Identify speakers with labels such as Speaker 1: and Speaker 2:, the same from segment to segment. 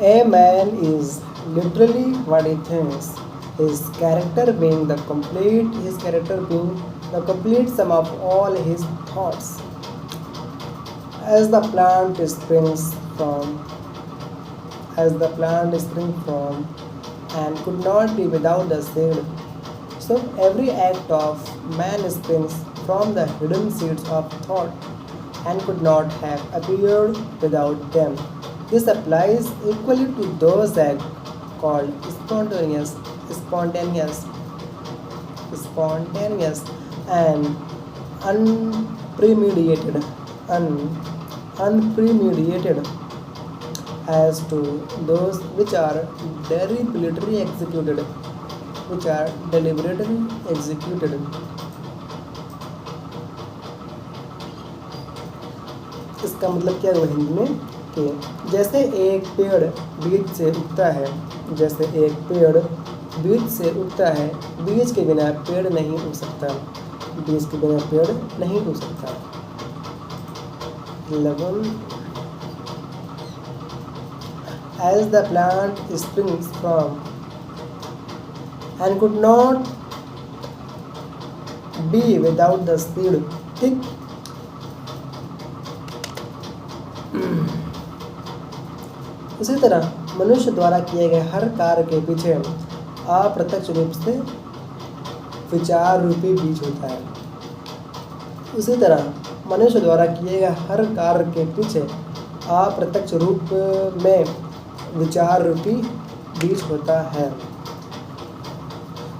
Speaker 1: A man is literally what he thinks. His character being the complete sum of all his thoughts. As the plant springs from and could not be without the seed. So every act of man springs from the hidden seeds of thought and could not have appeared without them. This applies equally to those acts called spontaneous and unpremeditated, unpremeditated as to those which are deliberately executed. इसका मतलब क्या हुआ हिंदी में कि जैसे एक पेड़ बीज से उगता है, बीज के बिना पेड़ नहीं उग सकता, 11. As the plant springs from and could not be without the seed. ठीक, उसी तरह मनुष्य द्वारा किए गए हर कार्य के पीछे अप्रत्यक्ष रूप से विचार रूपी बीज होता है। उसी तरह मनुष्य द्वारा किए गए हर कार्य के पीछे अप्रत्यक्ष रूप में विचार रूपी बीज होता है।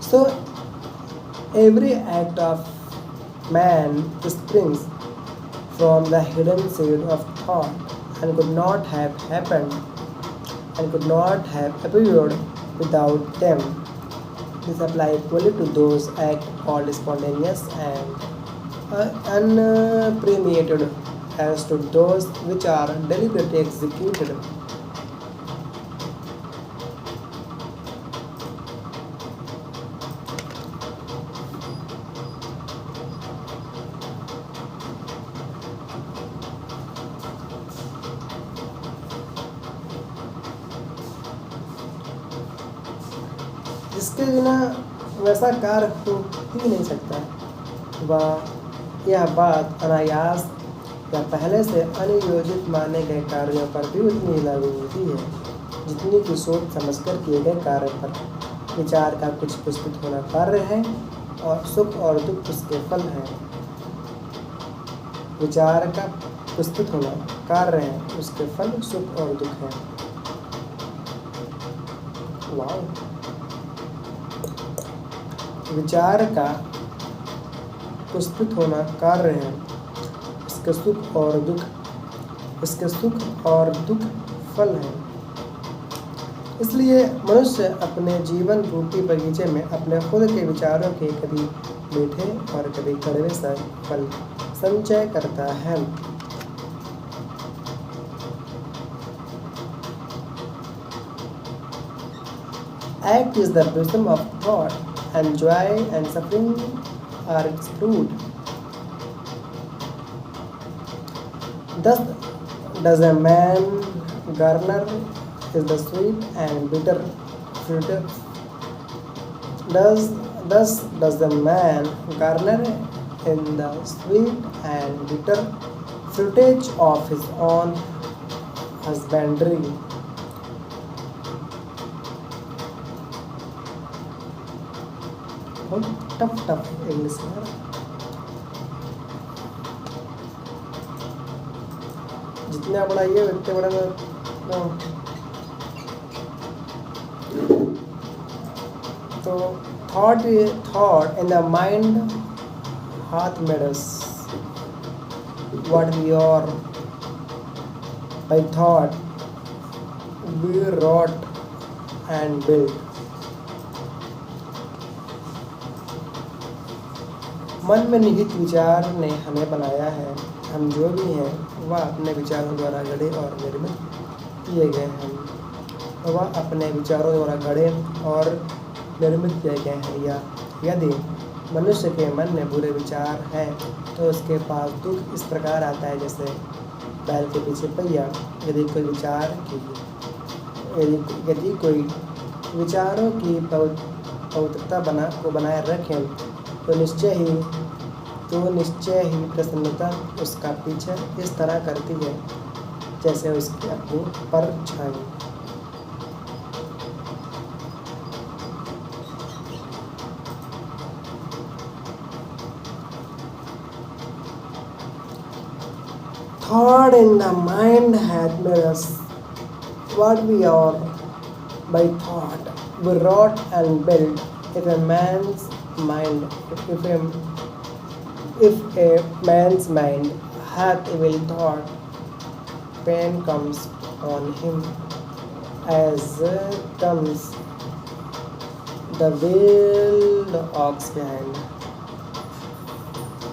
Speaker 1: So every act of man springs from the hidden seed of thought and could not have happened and could not have appeared without them. This applies equally to those acts called spontaneous and unpremeditated as to those which are deliberately executed. जिसके बिना वैसा कार्य हो ही नहीं सकता, यह बात अनायास या पहले से अनियोजित माने गए कार्यों पर भी उतनी लागू होती है जितनी कि सोच समझकर किए गए कार्य पर। विचार का कुछ पुष्पित होना कार्य है और सुख और दुख उसके फल हैं। विचार का पुष्पित होना कार्य है, उसके फल सुख और दुख हैं। वाह! विचार का पुष्पित होना कार्य है, उसके सुख और दुख फल हैं। इसलिए मनुष्य अपने जीवन रूपी बगीचे में अपने खुद के विचारों के कभी मीठे और कभी कड़वे फल संचय करता है। Act is the wisdom of thought, and joy and suffering are its fruit. Thus does a man garner is the sweet and bitter fruit. Thus does the man garner in the sweet and bitter fruitage of his own husbandry. Tough English है। जितना बड़ा ये उतने बड़ा तो thought in the mind hath made us what we are. By thought we wrought and built. मन में निहित विचार ने हमें बनाया है। हम जो भी हैं वह अपने विचारों द्वारा गढ़े और निर्मित किए गए हैं। या यदि मनुष्य के मन में बुरे विचार हैं तो उसके पास दुख इस प्रकार आता है जैसे बैल के पीछे पहिया। यदि कोई विचार की यदि कोई विचारों की पवित्रता बनाए रखें तो निश्चय ही प्रसन्नता उसका पीछा इस तरह करती है जैसे उसकी अपनी परछाई। Thought in the mind hath made us what we are by thought. We wrought and built. If a man's mind, if a man's mind hath evil thought, pain comes on him as comes the wheeled ox behind.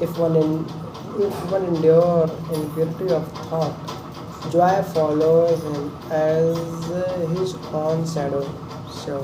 Speaker 1: If one in, if one endure in purity of thought, joy follows him as his own shadow show.